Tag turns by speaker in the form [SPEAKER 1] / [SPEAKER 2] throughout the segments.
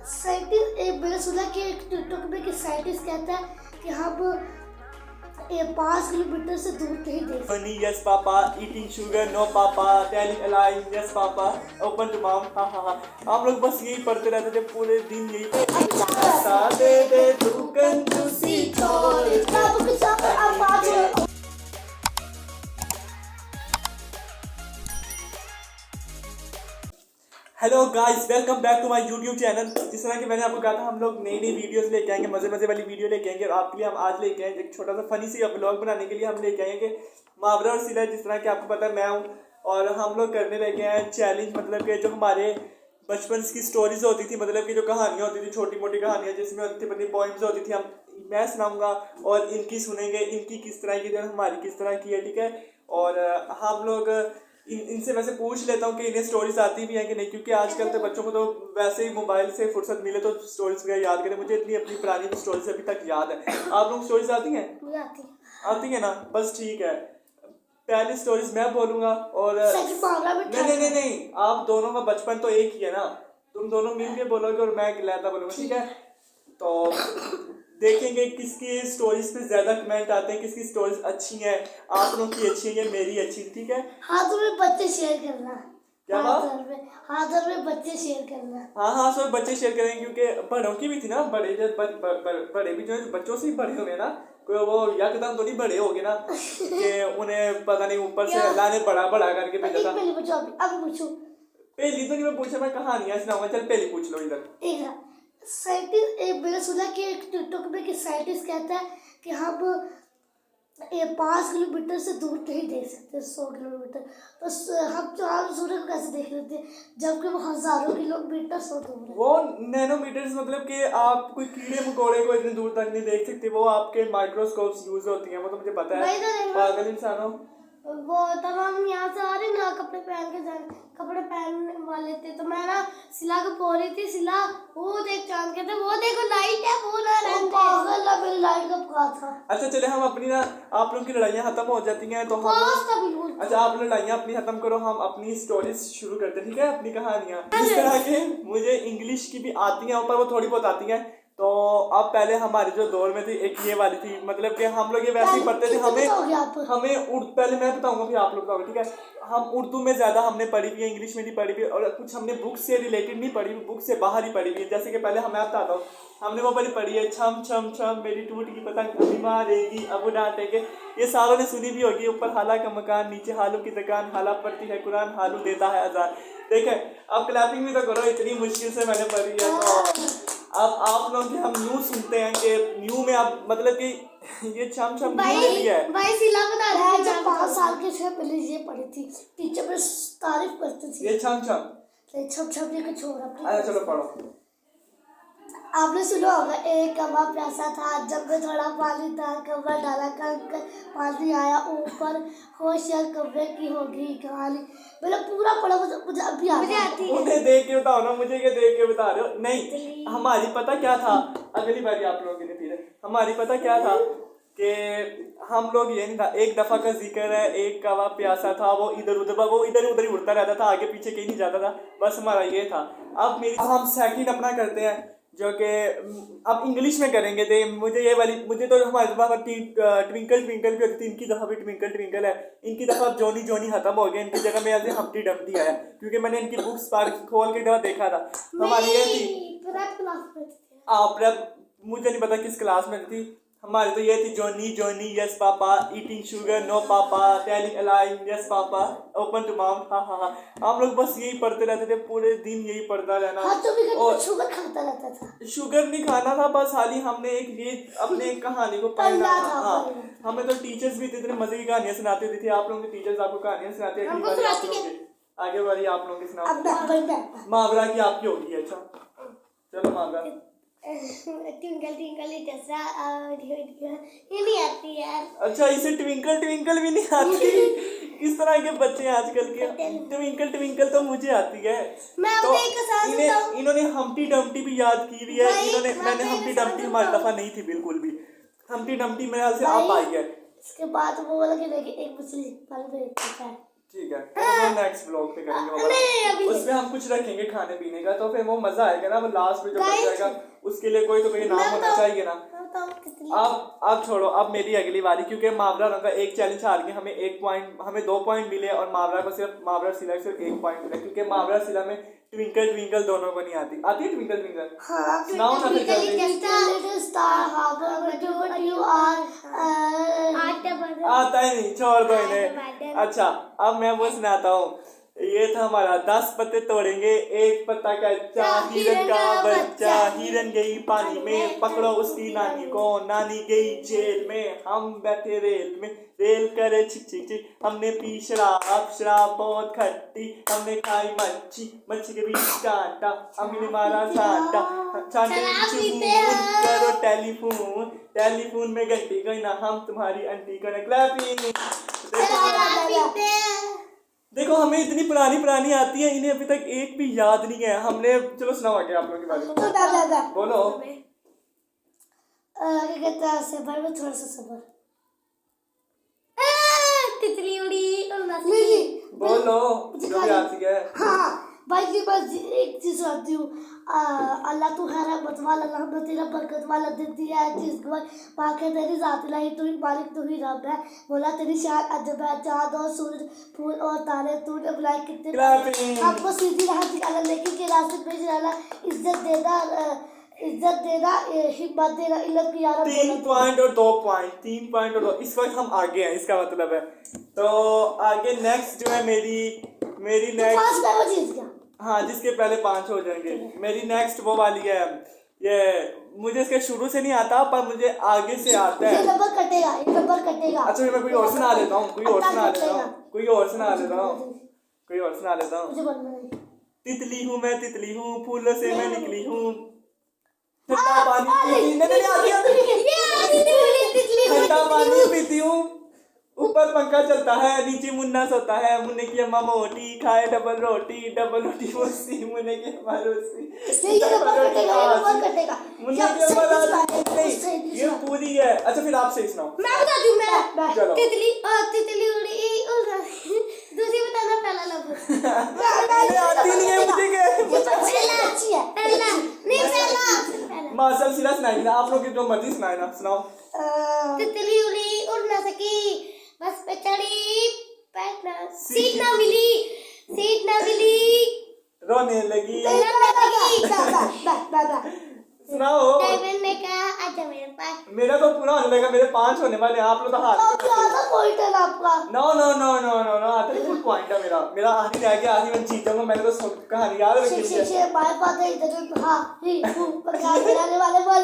[SPEAKER 1] Scientist मैंने सुना कि एक टिकटॉक में कि साइंटिस्ट कहता है कि हम 5 किलोमीटर से दूर कहीं देख सकते
[SPEAKER 2] Money, yes, Papa. Eating sugar, no, Papa. Telling a lie, yes, Papa. Open to mouth, ha ha ha. हम लोग बस यही पढ़ते रहते थे पूरे दिन यही पैसा दे दे तू कंजूसी छोड़। Hello guys, welcome back to my YouTube channel. जिस तरह कि मैंने आपको कहा था हम लोग नई नई वीडियोस लेके आएंगे, मजे मजे वाली वीडियो लेके आएंगे। और आपके लिए हम आज लेके आएंगे एक छोटा सा फनी सी व्लॉग बनाने के लिए हम लेके आएंगे मावरा और सिला। जिस तरह कि आपको पता है मैं हूँ और हम लोग करने लगे हैं चैलेंज। मतलब कि जो हमारे बचपन की स्टोरीज होती थी, मतलब कि जो कहानियाँ होती थी, छोटी मोटी कहानियाँ जिसमें होती थी, अपनी पॉइंट्स होती थी, हम मैं सुनाऊंगा और इनकी सुनेंगे, इनकी किस तरह की हमारी किस तरह की है, ठीक है। और हम लोग इनसे वैसे पूछ लेता हूँ कि इन्हें स्टोरीज आती भी हैं कि नहीं, क्योंकि आजकल के बच्चों को तो वैसे ही मोबाइल से फुर्सत मिले तो स्टोरीज वगैरह याद करें। मुझे इतनी अपनी पुरानी स्टोरीज अभी तक याद है। आप लोग स्टोरीज आती हैं? आती है ना, बस ठीक है। पहली स्टोरीज मैं बोलूंगा और नहीं, आप दोनों का बचपन तो एक ही है ना, तुम दोनों मिल के बोलोगे और मैं लहदा बोलूंगा, ठीक है। तो देखेंगे किसकी स्टोरीज पे ज्यादा कमेंट आते हैं, किसकी स्टोरीज अच्छी हैं, आप लोगों की अच्छी है, मेरी अच्छी, ठीक है।
[SPEAKER 1] हाथों में बच्चे शेयर करना,
[SPEAKER 2] क्या बात?
[SPEAKER 1] हाथों में बच्चे शेयर करना।
[SPEAKER 2] हाँ, सब बच्चे शेयर करेंगे क्योंकि बड़ों की भी थी ना, बड़े भी जो है बच्चों से ही बड़े हुए ना, कोई वो यकदम तो नहीं बड़े हो गए ना कि उन्हें पता नहीं ऊपर से अल्लाह ने बड़ा बड़ा करके भेजा था। पहली तो नहीं मैं पूछा, मैं कहानियां सुनाऊंगा। चल पहली पूछ लो इधर।
[SPEAKER 1] साइंटिस्ट मैंने सुना कि एक टिकटॉक में कि साइंटिस्ट कहता है कि हम 5 किलोमीटर से दूर नहीं देख सकते, 100 किलोमीटर। तो हम सूर्य को कैसे देख लेते जबकि वो हजारों किलोमीटर से दूर है।
[SPEAKER 2] वो नैनोमीटर्स, मतलब कि आप कोई कीड़े मकोड़े को इतनी दूर तक नहीं देख सकते, वो आपके माइक्रोस्कोप्स यूज होती हैं, वो तो मुझे पता है। पागल इंसानों,
[SPEAKER 1] वो तब हम यहाँ से आ रहे ना, कपड़े पहन के कपड़े पहनने वाले थे, तो मैं ना सिला को बोल रही थी, सिला वो देख चांद के थे, वो देखो लाइट है, वो ना रहते मेरी लाइट का पका था।
[SPEAKER 2] अच्छा चले, हम अपनी ना, आप लोगों की लड़ाइयाँ खत्म हो जाती हैं तो हम, अच्छा आप लड़ाइयाँ अपनी खत्म करो, हम अपनी स्टोरीज शुरू करते हैं, ठीक है। अपनी कहानियाँ इस तरह के, मुझे इंग्लिश की भी आती हैं, ऊपर वो थोड़ी बहुत आती हैं। तो अब पहले हमारे जो दौर में थी एक ये वाली थी, मतलब कि हम लोग ये वैसे ही पढ़ते थे। हमें पहले मैं बताऊंगा फिर आप लोग बताओगे, ठीक है। हम उर्दू में ज्यादा हमने पढ़ी हुई है, इंग्लिश में नहीं पढ़ी हुई, और कुछ हमने बुक से रिलेटेड नहीं पढ़ी हुई, बुक से बाहर ही पढ़ी हुई है। जैसे कि पहले हमें आता हूँ, हमने वो वाली पढ़ी है, छम छम छम मेरी टूट की पतंग अभी मारेगी अब डांटेंगे। ये सारों ने सुनी भी होगी। ऊपर हाला का मकान, नीचे हालू की दुकान, हाला पड़ती है कुरान, हालू देता है आजाद। देखे, अब क्लैपिंग भी तो करो, इतनी मुश्किल से मैंने पढ़ी है। तो अब आप लोग हम न्यू सुनते हैं कि न्यू में आप मतलब कि ये छम छम न्यू ले लिया है।
[SPEAKER 1] भाई सिला बता रहा है, जब 5 साल के से पहले ये पढ़ी थी, टीचर पे तारीफ करती थी।
[SPEAKER 2] ये छम छम
[SPEAKER 1] छम छम ये कुछ छोड़।
[SPEAKER 2] अच्छा चलो पढ़ो।
[SPEAKER 1] आपने सुना होगा, एक कौवा प्यासा था, जब में थोड़ा पानी था, कौवा डाला कर पानी आया ऊपर, होशियार कौवे की होगी कहानी। मैंने पूरा पढ़ा, मुझे अभी आती है।
[SPEAKER 2] उन्हें देख के बताओ ना, मुझे क्या देख के बता रहे हो? नहीं, हमारी पता क्या था, अगली बारी आप लोगों के लिए फिर हमारी पता क्या था कि हम लोग ये नहीं था, एक दफा का जिक्र है, एक कौवा प्यासा था, वो इधर उधर ही उड़ता रहता था, आगे पीछे कहीं नहीं जाता था, बस हमारा ये था। अब हम सेकंड अपना करते हैं, जो कि अब इंग्लिश में करेंगे। थे मुझे ये वाली, मुझे तो हमारे पास ट्विंकल ट्विंकल भी होती थी, इनकी दफ़ा भी ट्विंकल ट्विंकल है, इनकी दफ़ा जॉनी जॉनी खत्म हो गया, इनकी जगह में ऐसे हम्टी डम्टी आया, क्योंकि मैंने इनकी बुक्स खोल के जब देखा था। हमारी ये थी आप, मुझे नहीं पता किस क्लास में थी, हमारी तो ये थी Johnny Johnny yes papa, eating sugar no papa, telling a lie yes papa, open to mouth ha ha हा। हम लोग बस यही पढ़ते रहते थे, पूरे दिन यही पढ़ता रहना।
[SPEAKER 1] और शुगर खाता रहता था।
[SPEAKER 2] शुगर नहीं खाना था, बस हाली हमने एक ये अपने कहानी को पढ़ना था। हाँ, हमें तो टीचर्स भी इतने मजे की कहानियां सुनाते थे। आप लोगों के टीचर्स आपको कहानियां सुनाते हैं? आगे बारी आप लोगों की सुनाओ। मुहावरा की आपकी होगी। अच्छा चलो मुहावरा।
[SPEAKER 1] ट्विंकल ट्विंकल ये नहीं आती यार।
[SPEAKER 2] अच्छा, इसे ट्विंकल ट्विंकल भी नहीं आती? किस तरह के बच्चे हैं आजकल के। ट्विंकल ट्विंकल तो मुझे आती है। तो इन्होंने हम्टी डम्टी भी याद की हुई है। इन्होंने, मैंने हम्टी डम्टी हमारी दफा नहीं थी बिल्कुल भी। हम्टी डम्टी मेरे हाल से आप आई है।
[SPEAKER 1] इसके बाद वो बोला कि एक मछली पानी में रहता है।
[SPEAKER 2] ठीक है, तो वो नेक्स्ट ब्लॉग पे करेंगे वो वाला। उसमें हम कुछ रखेंगे खाने पीने का, तो फिर वो मजा आएगा ना। वो लास्ट में जो बच जाएगा उसके लिए कोई तो कोई नाम होना चाहिए ना। अब छोड़ो, अब मेरी अगली बारी, क्योंकि मावरा का एक चैलेंज हार गए। हमें 2 पॉइंट मिले और मावरा को सिर्फ, मावरा सिला को सिर्फ 1 पॉइंट मिला, क्योंकि मावरा सिला में ट्विंकल ट्विंकल दोनों को नहीं आती है ट्विंकल ट्विंकल?
[SPEAKER 1] हाँ,
[SPEAKER 2] सुनाओ ना फिर जल्दी। आता ही नहीं, छोड़ दो इन्हें। अच्छा, अब मैं वो सुनाता हूँ। ये था हमारा 10 पत्ते तोड़ेंगे, एक पत्ता कच्चा, हिरन का बच्चा। हिरन गई पानी में, पकड़ो उसकी नानी को, नानी गई जेल में। हम बैठे रेल में, रेल करे छिक छिक छिक। हमने पी शराब, शराब बहुत खट्टी। हमने खाई मच्छी, मच्छी के बीच कांटा। अम्मी ने मारा छांटा, छांटे में चुन करो टेलीफोन, टेलीफोन में घंटी गई ना, हम तुम्हारी आंटी को क्लैपिंग। देखो हमें इतनी पुरानी आती है, इन्हें अभी तक एक भी याद नहीं है हमने। चलो सुनाओ आगे आप लोगों के बारे में, बोलो।
[SPEAKER 1] क्या कहता है, सबर में थोड़ा सा सबर। तितली उड़ी और नहीं
[SPEAKER 2] बोलो जो भी आती है।
[SPEAKER 1] हाँ भाई जी, बस एक चीज आती हूँ। अल्लाह तू है रहमत वाला, अल्लाह तेरा बरकत वाला दिन दिया है चीज को पाके तेरी जात लाई, तू ही मालिक तू ही रब है। बोला तेरी शान अजब है, चाँद और सूरज फूल और तारे तूने बुलाए कितने। आपको सीधी राह दिखाना, लेकिन के रास्ते पे चलाना, इज्जत देना, हिम्मत देना, इल्लत की यार।
[SPEAKER 2] 3 पॉइंट और 2 पॉइंट, 3 पॉइंट और 2। इस वक्त हम आगे हैं, इसका मतलब है। तो आगे नेक्स्ट जो है मेरी नेक्स्ट,
[SPEAKER 1] वो जीत गया।
[SPEAKER 2] हाँ, जिसके पहले 5 हो जाएंगे। मेरी नेक्स्ट वो वाली है, ये मुझे इसके शुरू से नहीं आता, पर मुझे आगे से आता है।
[SPEAKER 1] ये नंबर कटेगा।
[SPEAKER 2] अच्छा, मैं कोई और सुना लेता हूँ, कोई और सुना लेता हूँ। तितली हूँ मैं, तितली हूँ, फूलों से मैं निकली हूँ। ठंडा पानी पीती हूँ, ऊपर पंखा चलता है, नीचे मुन्ना सोता है। मुन्ने की अम्मा मोटी, खाए डबल रोटी मुस्सी। मुन्ने की अम्मा रोसी, मुन्ने की अम्मा नहीं, ये पूरी है। अच्छा, फिर आप सही सुनाओ।
[SPEAKER 1] मैं बताती हूँ। चलो, तितली उड़ी और दूसरी बताना, पहला लफ्ज
[SPEAKER 2] आती नहीं है मुझे। मार्शल सिला सुनाई ना, आप लोग जो मर्जी सुनाए ना, सुनाओ।
[SPEAKER 1] तितली उड़ी उड़ ना सकी, बस पे चढ़ी बैठना, सीट ना मिली,
[SPEAKER 2] रोने लगी। सुनाओ।
[SPEAKER 1] ने कहा आजा मेरे पास।
[SPEAKER 2] मेरा तो पूरा होने लगा, मेरे 5 होने वाले। आप लोग तो हाथ
[SPEAKER 1] पॉइंट है आपका।
[SPEAKER 2] नो, आते फुल पॉइंट है मेरा। आखिरी रह गया, आखिरी में जीतूंगा। मैंने तो सब कहानी याद रखी है।
[SPEAKER 1] बाय बात है इधर। हां पकाने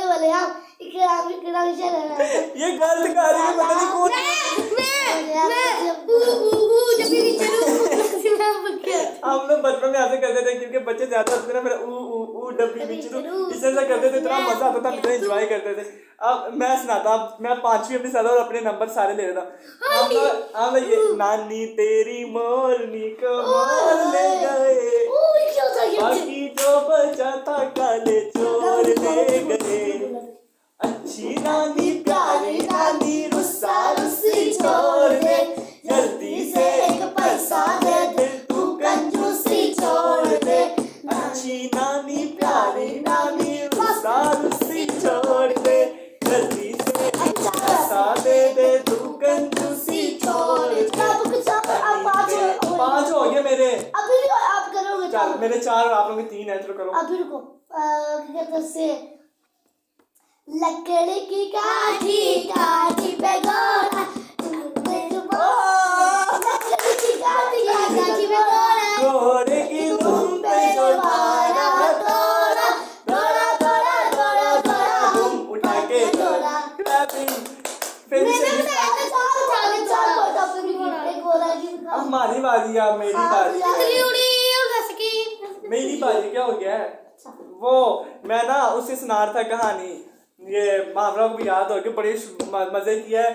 [SPEAKER 1] वाले हम इकरा विषय रहना।
[SPEAKER 2] ये गलत कर रही है, पता नहीं कौन।
[SPEAKER 1] जब भी चलूं
[SPEAKER 2] हम लोग बचपन में ऐसे करते थे, क्योंकि बच्चे ज्यादा होते थे ना, फिर ऊ डब्बी बिचरू इस तरह करते थे। इतना मजा आता था, इतना एंजॉय करते थे। अब मैं सुनाता, मैं 5वीं अपनी सादा और अपने नंबर सारे ले रहा था। हम ये नानी तेरी मोरनी को मोर ले गए, बाकी जो बचा था काले चोर ले गए। अच्छी नानी प्यारी नानी रुस्सा रुस्सी छोड़ दे, जल्दी से एक पैसा दे दे, तू कंजूसी छोड़ दे। अच्छी नानी प्यारी नानी रुस्सा रुस्सी छोड़ दे, जल्दी से एक पैसा दे दे, तू कंजूसी छोड़ दे। 5 हो गए मेरे।
[SPEAKER 1] अभी आप करोगे।
[SPEAKER 2] चल, मेरे 4 और आप लोग के 3 है। चलो करो।
[SPEAKER 1] अभी रुको। लकड़ी की काठी पे गोरा,
[SPEAKER 2] घोड़े की धूम पे जो धारा, थोड़ा धूम उठा के क्लैपिंग। फिर हमारी बारी है, मेरी बारी। मेरी बारी क्या हो गया है? वो मैं ना उससे सुना रहा था कहानी, ये मामला को भी याद हो गया, बड़े मजे की है।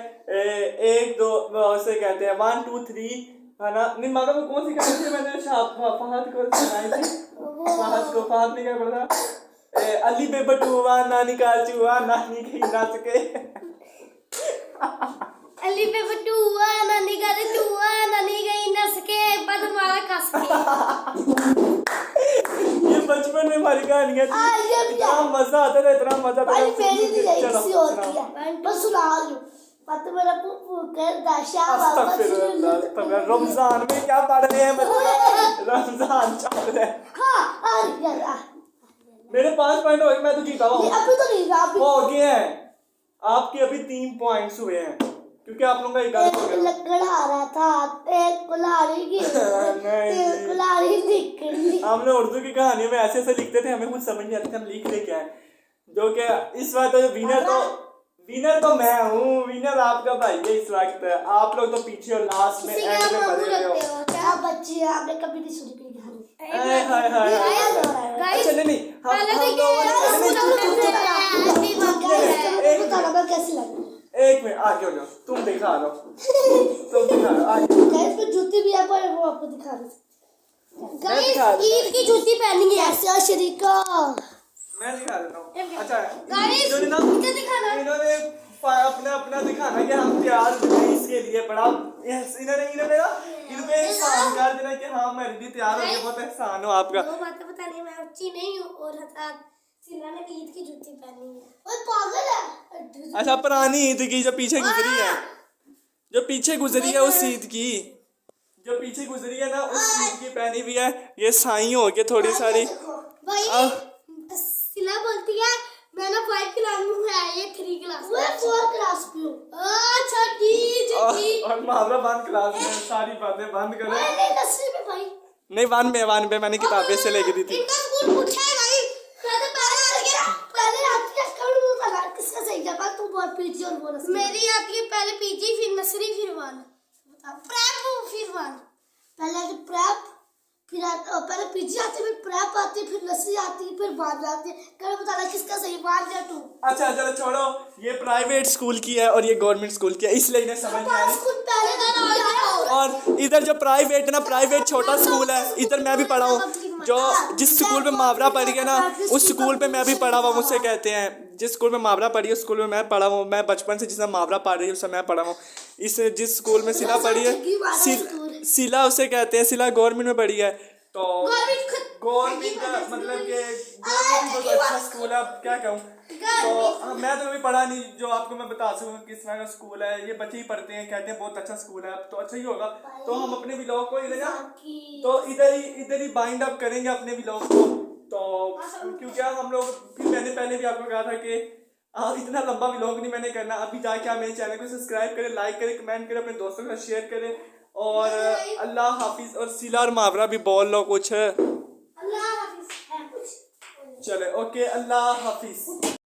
[SPEAKER 2] 1 2 उसे कहते हैं 1 2 3 है ना। नहीं, मामला को कौन सी कहानी थी? मैंने फहद को सुनाई थी। फहद ने क्या पढ़ा था? अली बे बटुआ नानी का चुआ, नानी कहीं नाच के।
[SPEAKER 1] अली पे बटुआ नानी का चुआ, नानी गई नस के।
[SPEAKER 3] एक बार हमारा कस के।
[SPEAKER 2] ये बचपन में हमारी कहानियां थी, इतना मजा आता था, इतना मजा आता
[SPEAKER 1] भाई
[SPEAKER 2] था।
[SPEAKER 1] मेरी नहीं है,
[SPEAKER 2] चलो,
[SPEAKER 1] किसी और
[SPEAKER 2] सुनाओ।
[SPEAKER 1] की है। बस सुना रही हूँ। पता मेरा पुप्पू कर दाशा
[SPEAKER 2] अस्तगफिरुल्लाह, अस्तगफिरुल्लाह। रमजान में क्या पढ़ रहे हैं बच्चे? रमजान चल रहा है।
[SPEAKER 1] हाँ आ गया।
[SPEAKER 2] मेरे 5 पॉइंट हो गए, मैं तो जीता हुआ हूँ।
[SPEAKER 1] अभी तो नहीं हुआ, अभी
[SPEAKER 2] हो गए हैं आपके, अभी 3 पॉइंट्स हुए हैं क्योंकि आप लोगों का एक गलत हो
[SPEAKER 1] एक
[SPEAKER 2] गया।
[SPEAKER 1] लकड़ आ रहा था, एक कुल्हाड़ी की,
[SPEAKER 2] नहीं।
[SPEAKER 1] एक कुल्हाड़ी निकली।
[SPEAKER 2] हम लोग उर्दू की कहानियों में ऐसे ऐसे लिखते थे, हमें कुछ समझ नहीं आती थी, हम लिख लेके आए। जो कि इस बार तो विनर तो मैं हूँ, विनर आपका भाई है इस वक्त। आप लोग तो पीछे और लास्ट में एंड में मरे हुए हो।
[SPEAKER 1] क्या बच्चे, आपने कभी नहीं सुनी मेरी कहानी?
[SPEAKER 2] हाय हाय हाय। अच्छा नहीं, हम लोगों ने
[SPEAKER 1] बताना मैं कैसे लगा।
[SPEAKER 2] एक मिनट आगे हो जाओ, तुम दिखा दो, तुम दिखा दो आगे।
[SPEAKER 1] गाइस पे जूती भी है, पर वो आपको दिखा रहे।
[SPEAKER 2] मैं दिखा दूँ,
[SPEAKER 3] ईद की जूती पहनी है।
[SPEAKER 1] ऐसा शरीका
[SPEAKER 2] मैं दिखा देता हूँ। अच्छा
[SPEAKER 3] गाइस,
[SPEAKER 2] इन्होंने ना
[SPEAKER 3] इधर दिखाना।
[SPEAKER 2] इन्होंने अपना अपना दिखाना कि हम तैयार हैं इसके लिए बड़ा इन्होंने ना इनपे एहसान कर देना कि हाँ मेरे लिए तैयार हो गए, बहुत एहसान हो आपका।
[SPEAKER 3] दो बातें बतानी, मैं ऊंची नहीं हूँ और हज़ार सिला ने ईद की जूती पहनी है।
[SPEAKER 1] ओए पागल है।
[SPEAKER 2] अच्छा पुरानी ईद की जो पीछे गुजरी है, जो पीछे गुजरी है उस ईद की, जो पीछे गुजरी है ना उस ईद की पहनी हुई है। ये साई हो गई थोड़ी सारी।
[SPEAKER 3] भाई
[SPEAKER 2] अब
[SPEAKER 3] सिला बोलती है मैं ना 5 क्लास में हूँ, ये 3 क्लास में।
[SPEAKER 1] मैं 4 क्लास में हूँ।
[SPEAKER 3] अच्छा ठीक ठीक।
[SPEAKER 2] और मामला बंद क्लास में, सारी बातें बंद करो।
[SPEAKER 1] नहीं 10वीं में भाई।
[SPEAKER 2] नहीं 1 में मैंने किताबें से लेके दी थी।
[SPEAKER 3] इनका स्कूल पूछा है भाई, कहते पहले आ गया।
[SPEAKER 1] पहले आती है कल वो बता किसका सही जवाब, तू बहुत पीछे और बोनस।
[SPEAKER 3] मेरी आती है पहले पीजी, फिर नर्सरी, फिर 1 प्रेप, फिर 1।
[SPEAKER 1] पहले तो प्रेप, फिर पहले पीजी आती है, फिर प्रेप आती है, फिर नर्सरी आती है, फिर बाद में आती है। कल बताना किसका सही, 1 या 2।
[SPEAKER 2] अच्छा चलो छोड़ो, ये प्राइवेट स्कूल की है और ये गवर्नमेंट स्कूल की है, इसलिए इन्हें समझ नहीं आ रही।
[SPEAKER 1] स्कूल पहले
[SPEAKER 2] और इधर जो प्राइवेट है ना, प्राइवेट छोटा स्कूल है, इधर मैं भी पढ़ा हूँ। जो जिस स्कूल में मुहावरा पढ़ी है ना उस स्कूल पे मैं भी पढ़ा हुआ, मुझसे कहते हैं जिस स्कूल में मुहावरा पढ़ी है उस स्कूल में मैं पढ़ा हूँ। मैं बचपन से जिस मुहावरा पढ़ रही हूँ उससे मैं पढ़ा हूँ। इस जिस स्कूल में सिला पढ़ी है, सिला उसे कहते हैं, सिला गवर्नमेंट में पढ़ी है। तो गवर्नमेंट का मतलब कि गवर्नमेंट बहुत अच्छा स्कूल है, अब क्या कहूँ। तो मैं तो कभी पढ़ा नहीं जो आपको मैं बता सकूँ किस तरह का स्कूल है। ये बच्चे ही पढ़ते हैं, कहते हैं बहुत अच्छा स्कूल है, तो अच्छा ही होगा। तो हम अपने व्लॉग को इधर तो इधर ही बाइंड अप करेंगे अपने व्लॉग को। तो क्योंकि हम लोग फिर मैंने पहले भी आपको कहा था कि इतना लंबा व्लॉग नहीं मैंने करना। अभी जाके आप मेरे चैनल को सब्सक्राइब करें, लाइक करें, कमेंट करें, अपने दोस्तों के साथ शेयर करें। और अल्लाह हाफिज। और सिला और मुहावरा भी बोल लो कुछ।
[SPEAKER 3] अल्लाह हाफिज।
[SPEAKER 2] चले ओके, अल्लाह हाफिज।